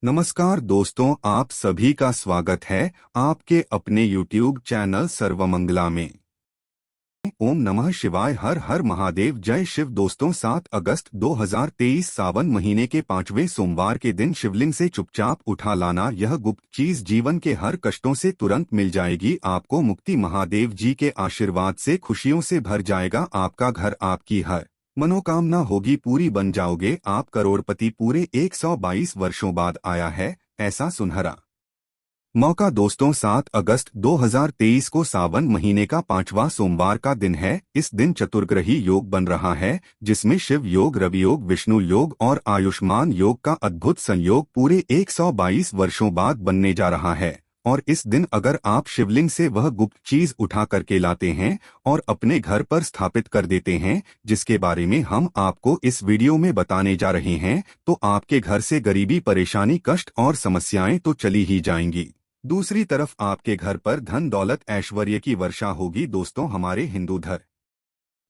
नमस्कार दोस्तों, आप सभी का स्वागत है आपके अपने YouTube चैनल सर्वमंगला में। ओम नमः शिवाय, हर हर महादेव, जय शिव। दोस्तों 7 अगस्त 2023 सावन महीने के 5वें सोमवार के दिन शिवलिंग से चुपचाप उठा लाना यह गुप्त चीज जीवन के हर कष्टों से तुरंत मिल जाएगी। आपको मुक्ति महादेव जी के आशीर्वाद से खुशियों से भर जाएगा। आपका घर, आपकी हर मनोकामना होगी पूरी, बन जाओगे आप करोड़पति। पूरे 122 वर्षों बाद आया है ऐसा सुनहरा मौका। दोस्तों 7 अगस्त 2023 को सावन महीने का 5वां सोमवार का दिन है। इस दिन चतुर्ग्रही योग बन रहा है, जिसमें शिव योग, रवि योग, विष्णु योग और आयुष्मान योग का अद्भुत संयोग पूरे 122 वर्षों बाद बनने जा रहा है। और इस दिन अगर आप शिवलिंग से वह गुप्त चीज उठा करके लाते हैं और अपने घर पर स्थापित कर देते हैं, जिसके बारे में हम आपको इस वीडियो में बताने जा रहे हैं, तो आपके घर से गरीबी, परेशानी, कष्ट और समस्याएं तो चली ही जाएंगी। दूसरी तरफ आपके घर पर धन दौलत ऐश्वर्य की वर्षा होगी। दोस्तों हमारे हिंदू धर्म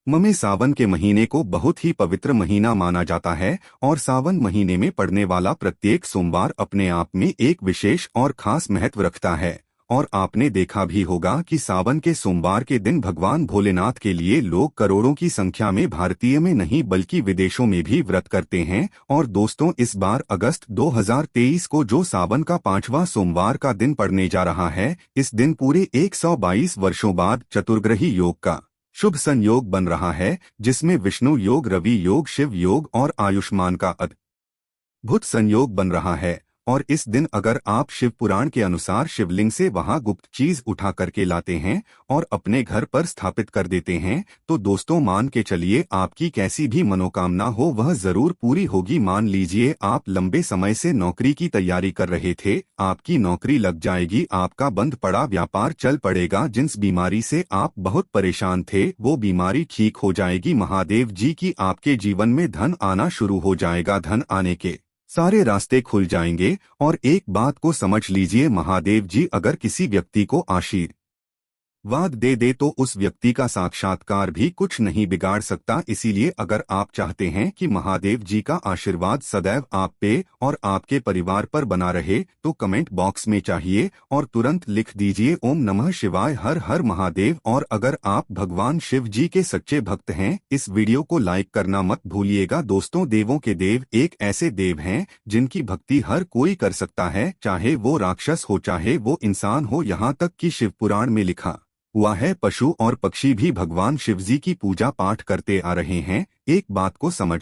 में सावन के महीने को बहुत ही पवित्र महीना माना जाता है और सावन महीने में पड़ने वाला प्रत्येक सोमवार अपने आप में एक विशेष और खास महत्व रखता है। और आपने देखा भी होगा कि सावन के सोमवार के दिन भगवान भोलेनाथ के लिए लोग करोड़ों की संख्या में भारतीय में नहीं बल्कि विदेशों में भी व्रत करते हैं। और दोस्तों इस बार अगस्त 2023 को जो सावन का 5वां सोमवार का दिन पड़ने जा रहा है, इस दिन पूरे 122 वर्षों बाद चतुर्ग्रही योग का शुभ संयोग बन रहा है, जिसमें विष्णु योग, रवि योग, शिव योग और आयुष्मान का अद्भुत संयोग बन रहा है। और इस दिन अगर आप शिव पुराण के अनुसार शिवलिंग से वहां गुप्त चीज उठा करके लाते हैं और अपने घर पर स्थापित कर देते हैं, तो दोस्तों मान के चलिए आपकी कैसी भी मनोकामना हो वह जरूर पूरी होगी। मान लीजिए आप लंबे समय से नौकरी की तैयारी कर रहे थे, आपकी नौकरी लग जाएगी, आपका बंद पड़ा व्यापार चल पड़ेगा, जिस बीमारी से आप बहुत परेशान थे वो बीमारी ठीक हो जाएगी। महादेव जी की आपके जीवन में धन आना शुरू हो जाएगा, धन आने के सारे रास्ते खुल जाएंगे। और एक बात को समझ लीजिए, महादेव जी अगर किसी व्यक्ति को आशीर्वाद दे दे तो उस व्यक्ति का साक्षात्कार भी कुछ नहीं बिगाड़ सकता। इसीलिए अगर आप चाहते हैं कि महादेव जी का आशीर्वाद सदैव आप पे और आपके परिवार पर बना रहे, तो कमेंट बॉक्स में चाहिए और तुरंत लिख दीजिए ओम नमः शिवाय, हर हर महादेव। और अगर आप भगवान शिव जी के सच्चे भक्त हैं, इस वीडियो को लाइक करना मत भूलिएगा। दोस्तों देवों के देव एक ऐसे देव हैं जिनकी भक्ति हर कोई कर सकता है, चाहे वो राक्षस हो चाहे वो इंसान हो। यहाँ तक कि शिव पुराण में लिखा हुआ है पशु और पक्षी भी भगवान शिवजी की पूजा पाठ करते आ रहे हैं। एक बात को समझ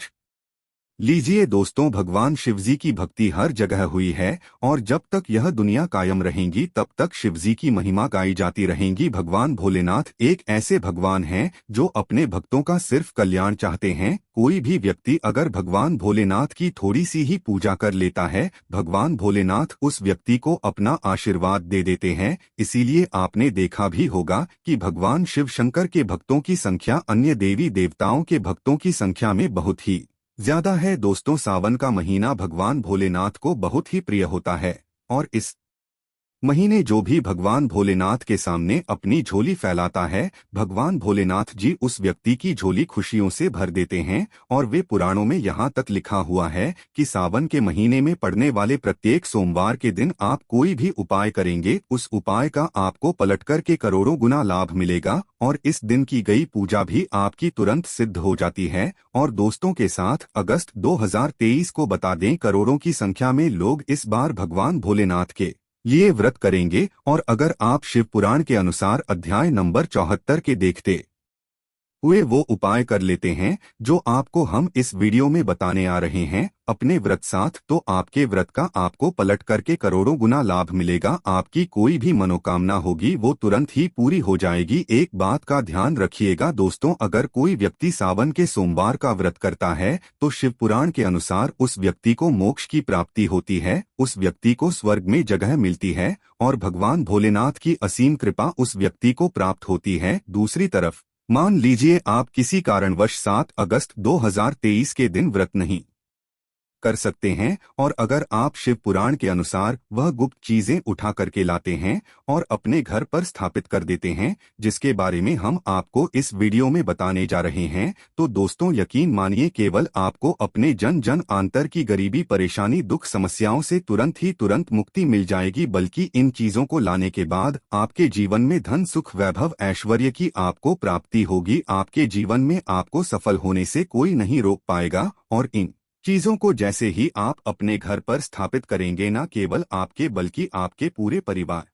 लीजिए दोस्तों, भगवान शिवजी की भक्ति हर जगह हुई है और जब तक यह दुनिया कायम रहेंगी तब तक शिवजी की महिमा गाई जाती रहेंगी। भगवान भोलेनाथ एक ऐसे भगवान हैं जो अपने भक्तों का सिर्फ कल्याण चाहते हैं। कोई भी व्यक्ति अगर भगवान भोलेनाथ की थोड़ी सी ही पूजा कर लेता है, भगवान भोलेनाथ उस व्यक्ति को अपना आशीर्वाद दे देते हैं। इसीलिए आपने देखा भी होगा कि भगवान शिव शंकर के भक्तों की संख्या अन्य देवी देवताओं के भक्तों की संख्या में बहुत ही ज्यादा है। दोस्तों सावन का महीना भगवान भोलेनाथ को बहुत ही प्रिय होता है और इस महीने जो भी भगवान भोलेनाथ के सामने अपनी झोली फैलाता है, भगवान भोलेनाथ जी उस व्यक्ति की झोली खुशियों से भर देते हैं। और वे पुराणों में यहाँ तक लिखा हुआ है कि सावन के महीने में पड़ने वाले प्रत्येक सोमवार के दिन आप कोई भी उपाय करेंगे, उस उपाय का आपको पलटकर के करोड़ों गुना लाभ मिलेगा और इस दिन की गई पूजा भी आपकी तुरंत सिद्ध हो जाती है। और दोस्तों के साथ अगस्त 2023 को बता दें, करोड़ों की संख्या में लोग इस बार भगवान भोलेनाथ के लिए व्रत करेंगे। और अगर आप शिव पुराण के अनुसार अध्याय नंबर 74 के देखते हुए वो उपाय कर लेते हैं जो आपको हम इस वीडियो में बताने आ रहे हैं अपने व्रत साथ, तो आपके व्रत का आपको पलट करके करोड़ों गुना लाभ मिलेगा। आपकी कोई भी मनोकामना होगी वो तुरंत ही पूरी हो जाएगी। एक बात का ध्यान रखिएगा दोस्तों, अगर कोई व्यक्ति सावन के सोमवार का व्रत करता है तो शिव पुराण के अनुसार उस व्यक्ति को मोक्ष की प्राप्ति होती है, उस व्यक्ति को स्वर्ग में जगह मिलती है और भगवान भोलेनाथ की असीम कृपा उस व्यक्ति को प्राप्त होती है। दूसरी तरफ मान लीजिए आप किसी कारणवश 7 अगस्त 2023 के दिन व्रत नहीं कर सकते हैं। और अगर आप शिव पुराण के अनुसार वह गुप्त चीजें उठा करके लाते हैं और अपने घर पर स्थापित कर देते हैं, जिसके बारे में हम आपको इस वीडियो में बताने जा रहे हैं, तो दोस्तों यकीन मानिए केवल आपको अपने जन जन आंतर की गरीबी, परेशानी, दुख, समस्याओं से तुरंत मुक्ति मिल जाएगी। बल्कि इन चीजों को लाने के बाद आपके जीवन में धन, सुख, वैभव, ऐश्वर्य की आपको प्राप्ति होगी। आपके जीवन में आपको सफल होने से कोई नहीं रोक पाएगा। और इन चीजों को जैसे ही आप अपने घर पर स्थापित करेंगे, न केवल आपके बल्कि आपके पूरे परिवार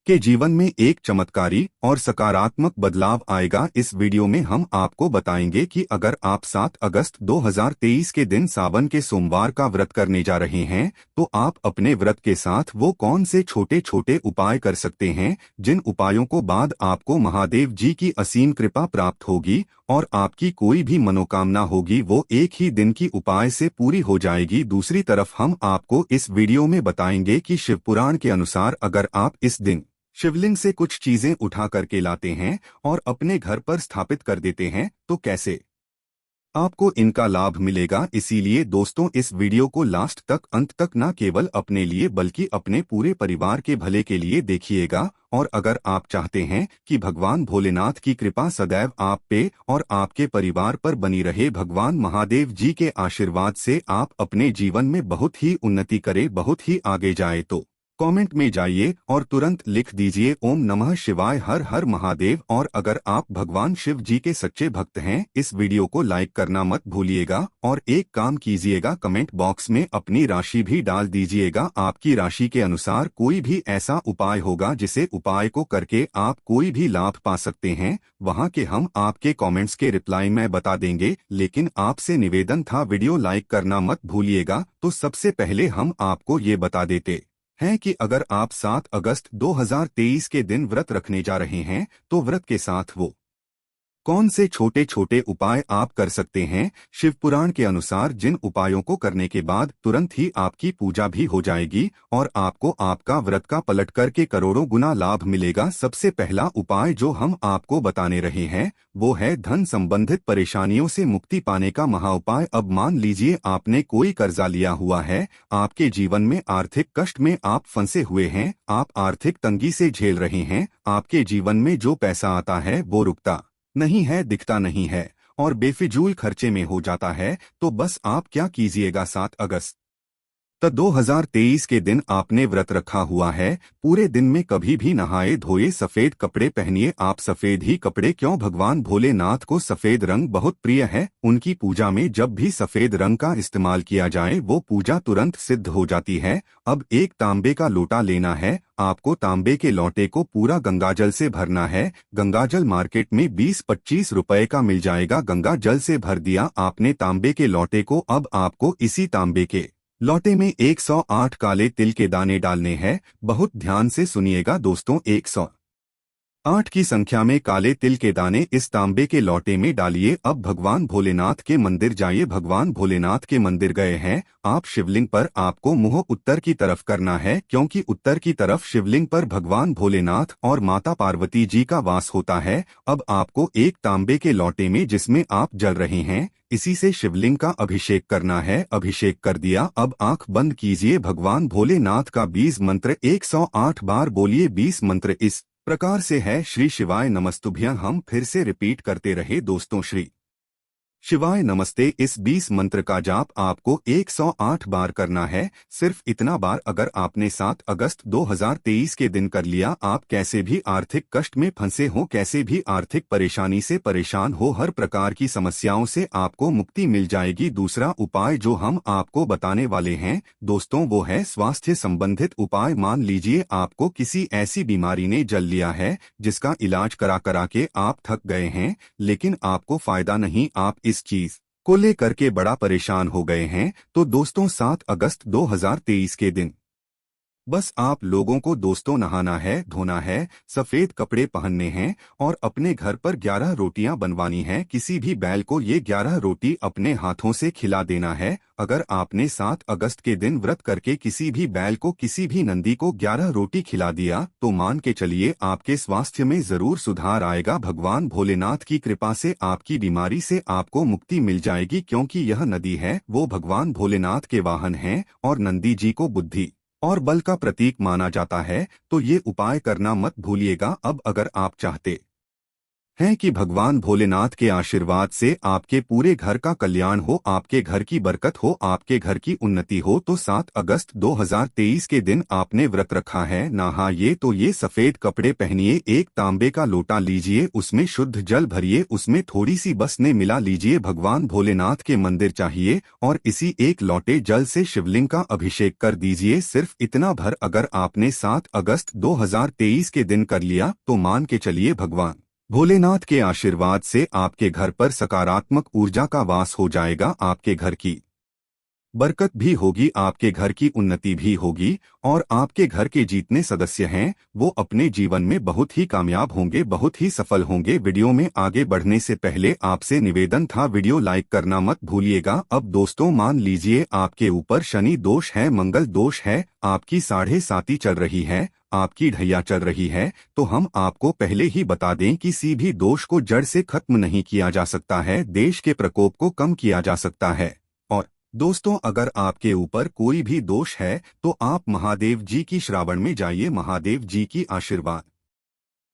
के जीवन में एक चमत्कारी और सकारात्मक बदलाव आएगा। इस वीडियो में हम आपको बताएंगे कि अगर आप 7 अगस्त 2023 के दिन सावन के सोमवार का व्रत करने जा रहे हैं, तो आप अपने व्रत के साथ वो कौन से छोटे छोटे उपाय कर सकते हैं, जिन उपायों को बाद आपको महादेव जी की असीम कृपा प्राप्त होगी और आपकी कोई भी मनोकामना होगी वो एक ही दिन की उपाय से पूरी हो जाएगी। दूसरी तरफ हम आपको इस वीडियो में बताएंगे कि शिव पुराण के अनुसार अगर आप इस दिन शिवलिंग से कुछ चीजें उठा करके लाते हैं और अपने घर पर स्थापित कर देते हैं, तो कैसे आपको इनका लाभ मिलेगा। इसीलिए दोस्तों इस वीडियो को लास्ट तक, अंत तक न केवल अपने लिए बल्कि अपने पूरे परिवार के भले के लिए देखिएगा। और अगर आप चाहते हैं कि भगवान भोलेनाथ की कृपा सदैव आप पे और आपके परिवार पर बनी रहे, भगवान महादेव जी के आशीर्वाद से आप अपने जीवन में बहुत ही उन्नति करें, बहुत ही आगे जाए, तो कमेंट में जाइए और तुरंत लिख दीजिए ओम नमः शिवाय, हर हर महादेव। और अगर आप भगवान शिव जी के सच्चे भक्त हैं, इस वीडियो को लाइक करना मत भूलिएगा और एक काम कीजिएगा, कमेंट बॉक्स में अपनी राशि भी डाल दीजिएगा। आपकी राशि के अनुसार कोई भी ऐसा उपाय होगा जिसे उपाय को करके आप कोई भी लाभ पा सकते हैं, वहां के हम आपके कमेंट्स के रिप्लाई में बता देंगे। लेकिन आपसे निवेदन था, वीडियो लाइक करना मत भूलिएगा। तो सबसे पहले हम आपको ये बता देते हैं कि अगर आप 7 अगस्त 2023 के दिन व्रत रखने जा रहे हैं, तो व्रत के साथ वो कौन से छोटे छोटे उपाय आप कर सकते हैं। शिव पुराण के अनुसार जिन उपायों को करने के बाद तुरंत ही आपकी पूजा भी हो जाएगी और आपको आपका व्रत का पलट करके करोड़ों गुना लाभ मिलेगा। सबसे पहला उपाय जो हम आपको बताने रहे हैं वो है धन संबंधित परेशानियों से मुक्ति पाने का महाउपाय। अब मान लीजिए आपने कोई कर्जा लिया हुआ है, आपके जीवन में आर्थिक कष्ट में आप फंसे हुए हैं, आप आर्थिक तंगी से झेल रहे हैं, आपके जीवन में जो पैसा आता है वो रुकता नहीं है, दिखता नहीं है और बेफिजूल खर्चे में हो जाता है। तो बस आप क्या कीजिएगा, 7 अगस्त 2023 के दिन आपने व्रत रखा हुआ है, पूरे दिन में कभी भी नहाए धोए सफेद कपड़े पहनिए। आप सफेद ही कपड़े क्यों, भगवान भोलेनाथ को सफेद रंग बहुत प्रिय है। उनकी पूजा में जब भी सफेद रंग का इस्तेमाल किया जाए वो पूजा तुरंत सिद्ध हो जाती है। अब एक तांबे का लोटा लेना है, आपको तांबे के लोटे को पूरा गंगाजल से भरना है। गंगाजल मार्केट में 20-25 रुपए का मिल जाएगा। गंगाजल से भर दिया आपने तांबे के लोटे को। अब आपको इसी तांबे के लोटे में 108 काले तिल के दाने डालने हैं। बहुत ध्यान से सुनिएगा दोस्तों, 108 की संख्या में काले तिल के दाने इस तांबे के लोटे में डालिए। अब भगवान भोलेनाथ के मंदिर जाइए। भगवान भोलेनाथ के मंदिर गए हैं आप, शिवलिंग पर आपको मुंह उत्तर की तरफ करना है, क्योंकि उत्तर की तरफ शिवलिंग पर भगवान भोलेनाथ और माता पार्वती जी का वास होता है। अब आपको एक तांबे के लोटे में जिसमें आप जल रहे हैं, इसी से शिवलिंग का अभिषेक करना है। अभिषेक कर दिया, अब आंख बंद कीजिए। भगवान भोलेनाथ का 20 मंत्र 108 बार बोलिए। 20 मंत्र इस प्रकार से है, श्री शिवाय नमस्तुभ्यं। हम फिर से रिपीट करते रहे दोस्तों, श्री शिवाय नमस्ते। इस 20 मंत्र का जाप आपको 108 बार करना है। सिर्फ इतना बार अगर आपने 7 अगस्त 2023 के दिन कर लिया, आप कैसे भी आर्थिक कष्ट में फंसे हो, कैसे भी आर्थिक परेशानी से परेशान हो, हर प्रकार की समस्याओं से आपको मुक्ति मिल जाएगी। दूसरा उपाय जो हम आपको बताने वाले हैं दोस्तों वो है स्वास्थ्य संबंधित उपाय। मान लीजिए आपको किसी ऐसी बीमारी ने जल लिया है जिसका इलाज करा करा के आप थक गए हैं, लेकिन आपको फायदा नहीं, आप इस चीज को लेकर के बड़ा परेशान हो गए हैं। तो दोस्तों 7 अगस्त 2023 के दिन बस आप लोगों को दोस्तों नहाना है, धोना है, सफेद कपड़े पहनने हैं और अपने घर पर 11 रोटियां बनवानी हैं। किसी भी बैल को ये 11 रोटी अपने हाथों से खिला देना है। अगर आपने 7 अगस्त के दिन व्रत करके किसी भी बैल को, किसी भी नंदी को 11 रोटी खिला दिया तो मान के चलिए आपके स्वास्थ्य में जरूर सुधार आएगा। भगवान भोलेनाथ की कृपा से आपकी बीमारी से आपको मुक्ति मिल जाएगी, क्योंकि यह नदी है वो भगवान भोलेनाथ के वाहन हैं और नंदी जी को बुद्धि और बल का प्रतीक माना जाता है। तो ये उपाय करना मत भूलिएगा। अब अगर आप चाहते हैं कि भगवान भोलेनाथ के आशीर्वाद से आपके पूरे घर का कल्याण हो, आपके घर की बरकत हो, आपके घर की उन्नति हो, तो 7 अगस्त 2023 के दिन आपने व्रत रखा है, नहाइए तो ये सफेद कपड़े पहनिए, एक तांबे का लोटा लीजिए, उसमें शुद्ध जल भरिए, उसमें थोड़ी सी बसने मिला लीजिए, भगवान भोलेनाथ के मंदिर चाहिए और इसी एक लोटे जल से शिवलिंग का अभिषेक कर दीजिए। सिर्फ इतना भर अगर आपने 7 अगस्त 2023 के दिन कर लिया तो मान के चलिए भगवान भोलेनाथ के आशीर्वाद से आपके घर पर सकारात्मक ऊर्जा का वास हो जाएगा, आपके घर की बरकत भी होगी, आपके घर की उन्नति भी होगी और आपके घर के जितने सदस्य हैं वो अपने जीवन में बहुत ही कामयाब होंगे, बहुत ही सफल होंगे। वीडियो में आगे बढ़ने से पहले आपसे निवेदन था, वीडियो लाइक करना मत भूलिएगा। अब दोस्तों मान लीजिए आपके ऊपर शनि दोष है, मंगल दोष है, आपकी 7.5 चल रही है, आपकी ढैया चल रही है, तो हम आपको पहले ही बता दें कि किसी भी दोष को जड़ से खत्म नहीं किया जा सकता है, देश के प्रकोप को कम किया जा सकता है। और दोस्तों अगर आपके ऊपर कोई भी दोष है तो आप महादेव जी की श्रावण में जाइए, महादेव जी की आशीर्वाद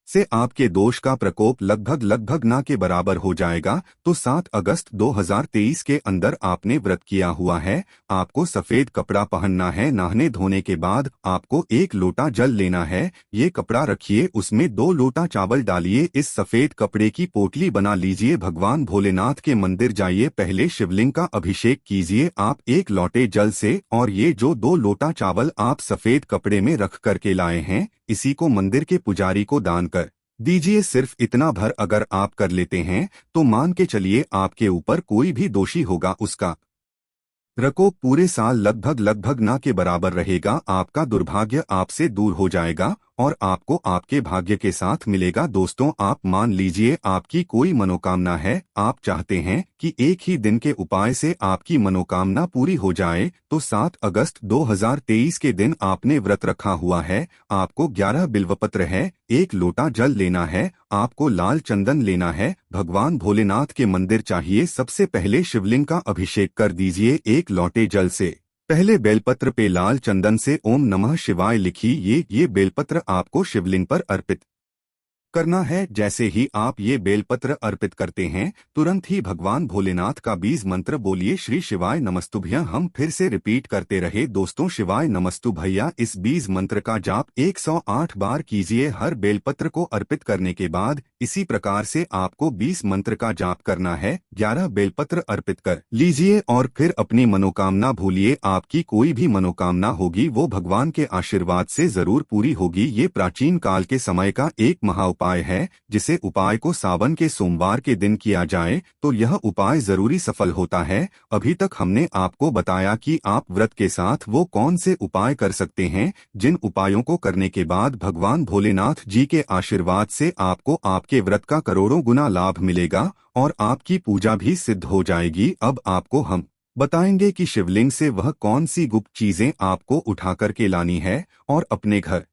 से आपके दोष का प्रकोप लगभग ना के बराबर हो जाएगा। तो 7 अगस्त 2023 के अंदर आपने व्रत किया हुआ है, आपको सफेद कपड़ा पहनना है, नहाने धोने के बाद आपको 1 लोटा जल लेना है, ये कपड़ा रखिए, उसमें 2 लोटा चावल डालिए, इस सफेद कपड़े की पोटली बना लीजिए, भगवान भोलेनाथ के मंदिर जाइए, पहले शिवलिंग का अभिषेक कीजिए आप 1 लोटे जल से, और ये जो 2 लोटा चावल आप सफेद कपड़े में रख करके लाए हैं इसी को मंदिर के पुजारी को दान कर दीजिए। सिर्फ इतना भर अगर आप कर लेते हैं तो मान के चलिए आपके ऊपर कोई भी दोषी होगा उसका प्रकोप पूरे साल लगभग ना के बराबर रहेगा, आपका दुर्भाग्य आपसे दूर हो जाएगा और आपको आपके भाग्य के साथ मिलेगा। दोस्तों आप मान लीजिए आपकी कोई मनोकामना है, आप चाहते हैं कि एक ही दिन के उपाय से आपकी मनोकामना पूरी हो जाए, तो 7 अगस्त 2023 के दिन आपने व्रत रखा हुआ है, आपको 11 बिल्वपत्र है, 1 लोटा जल लेना है, आपको लाल चंदन लेना है, भगवान भोलेनाथ के मंदिर चाहिए, सबसे पहले शिवलिंग का अभिषेक कर दीजिए 1 लोटे जल से। पहले बेलपत्र पे लाल चंदन से ओम नमः शिवाय लिखिए, ये बेलपत्र आपको शिवलिंग पर अर्पित करना है। जैसे ही आप ये बेलपत्र अर्पित करते हैं तुरंत ही भगवान भोलेनाथ का बीज मंत्र बोलिए, श्री शिवाय नमस्तुभ्यं। हम फिर से रिपीट करते रहे दोस्तों, शिवाय नमस्तुभ्यं। इस बीज मंत्र का जाप 108 बार कीजिए हर बेलपत्र को अर्पित करने के बाद। इसी प्रकार से आपको 20 मंत्र का जाप करना है, 11 बेलपत्र अर्पित कर लीजिए और फिर अपनी मनोकामना भूलिए, आपकी कोई भी मनोकामना होगी वो भगवान के आशीर्वाद से जरूर पूरी होगी। ये प्राचीन काल के समय का एक महा उपाय है, जिसे उपाय को सावन के सोमवार के दिन किया जाए तो यह उपाय जरूरी सफल होता है। अभी तक हमने आपको बताया कि आप व्रत के साथ वो कौन से उपाय कर सकते हैं, जिन उपायों को करने के बाद भगवान भोलेनाथ जी के आशीर्वाद से आपको आपके व्रत का करोड़ों गुना लाभ मिलेगा और आपकी पूजा भी सिद्ध हो जाएगी। अब आपको हम बताएंगे कि शिवलिंग से वह कौन सी गुप्त चीजें आपको उठा करके लानी है और अपने घर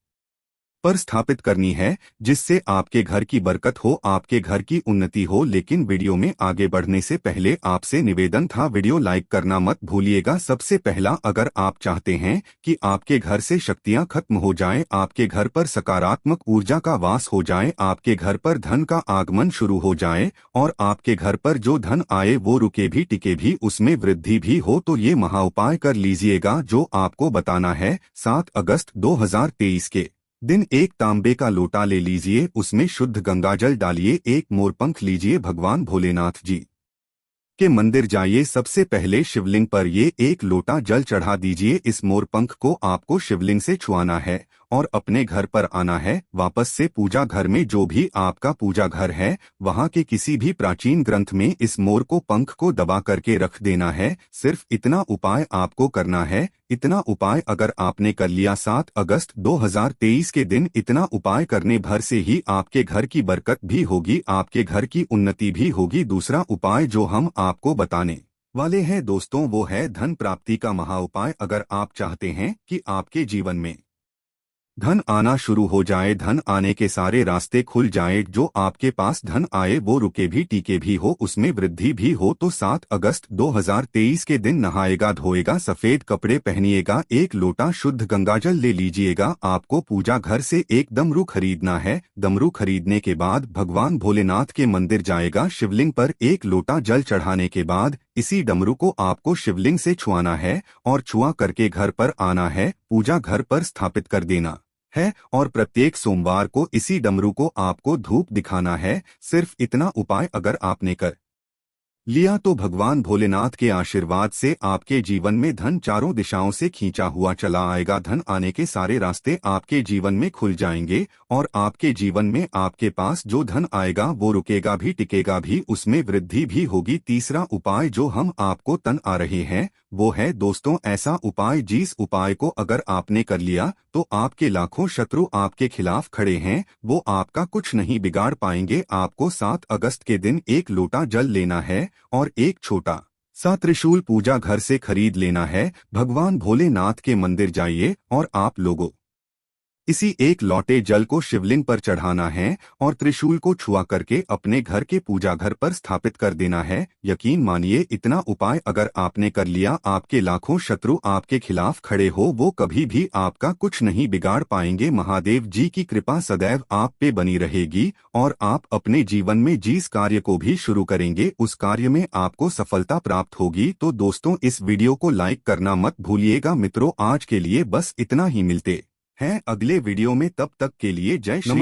पर स्थापित करनी है, जिससे आपके घर की बरकत हो, आपके घर की उन्नति हो। लेकिन वीडियो में आगे बढ़ने से पहले आपसे निवेदन था, वीडियो लाइक करना मत भूलिएगा। सबसे पहला, अगर आप चाहते हैं कि आपके घर से शक्तियां खत्म हो जाएं, आपके घर पर सकारात्मक ऊर्जा का वास हो जाए, आपके घर पर धन का आगमन शुरू हो जाए और आपके घर पर जो धन आए वो रुके भी टिके भी, उसमें वृद्धि भी हो, तो ये महाउपाय कर लीजिएगा जो आपको बताना है। 7 अगस्त 2023 के दिन 1 तांबे का लोटा ले लीजिए, उसमें शुद्ध गंगाजल डालिए, 1 मोरपंख लीजिए, भगवान भोलेनाथ जी के मंदिर जाइए, सबसे पहले शिवलिंग पर ये 1 लोटा जल चढ़ा दीजिए। इस मोरपंख को आपको शिवलिंग से छुआना है और अपने घर पर आना है। वापस से पूजा घर में, जो भी आपका पूजा घर है, वहां के किसी भी प्राचीन ग्रंथ में इस मोर को पंख को दबा करके रख देना है। सिर्फ इतना उपाय आपको करना है। इतना उपाय अगर आपने कर लिया 7 अगस्त 2023 के दिन, इतना उपाय करने भर से ही आपके घर की बरकत भी होगी, आपके घर की उन्नति भी होगी। दूसरा उपाय जो हम आपको बताने वाले हैं दोस्तों, वो है धन प्राप्ति का महा उपाय। अगर आप चाहते हैं कि आपके जीवन में धन आना शुरू हो जाए, धन आने के सारे रास्ते खुल जाए, जो आपके पास धन आए वो रुके भी टिके भी हो, उसमें वृद्धि भी हो, तो 7 अगस्त 2023 के दिन नहाएगा धोएगा, सफेद कपड़े पहनिएगा, 1 लोटा शुद्ध गंगाजल ले लीजिएगा। आपको पूजा घर से एक डमरू खरीदना है। डमरू खरीदने के बाद भगवान भोलेनाथ के मंदिर जाएगा, शिवलिंग पर 1 लोटा जल चढ़ाने के बाद इसी डमरू को आपको शिवलिंग से छुआना है और छुआ करके घर पर आना है, पूजा घर पर स्थापित कर देना है और प्रत्येक सोमवार को इसी डमरू को आपको धूप दिखाना है। सिर्फ इतना उपाय अगर आपने कर लिया तो भगवान भोलेनाथ के आशीर्वाद से आपके जीवन में धन चारों दिशाओं से खींचा हुआ चला आएगा। धन आने के सारे रास्ते आपके जीवन में खुल जाएंगे और आपके जीवन में आपके पास जो धन आएगा वो रुकेगा भी टिकेगा भी, उसमें वृद्धि भी होगी। तीसरा उपाय जो हम आपको तन आ रहे हैं वो है दोस्तों ऐसा उपाय, जिस उपाय को अगर आपने कर लिया तो आपके लाखों शत्रु आपके खिलाफ खड़े हैं, वो आपका कुछ नहीं बिगाड़ पाएंगे। आपको 7 अगस्त के दिन 1 लोटा जल लेना है और एक छोटा सा त्रिशूल पूजा घर से खरीद लेना है। भगवान भोलेनाथ के मंदिर जाइए और आप लोगों इसी 1 लोटे जल को शिवलिंग पर चढ़ाना है और त्रिशूल को छुआ करके अपने घर के पूजा घर पर स्थापित कर देना है। यकीन मानिए इतना उपाय अगर आपने कर लिया, आपके लाखों शत्रु आपके खिलाफ खड़े हो वो कभी भी आपका कुछ नहीं बिगाड़ पाएंगे। महादेव जी की कृपा सदैव आप पे बनी रहेगी और आप अपने जीवन में जिस कार्य को भी शुरू करेंगे उस कार्य में आपको सफलता प्राप्त होगी। तो दोस्तों इस वीडियो को लाइक करना मत भूलिएगा। मित्रों आज के लिए बस इतना ही, मिलते हैं अगले वीडियो में, तब तक के लिए जय श्री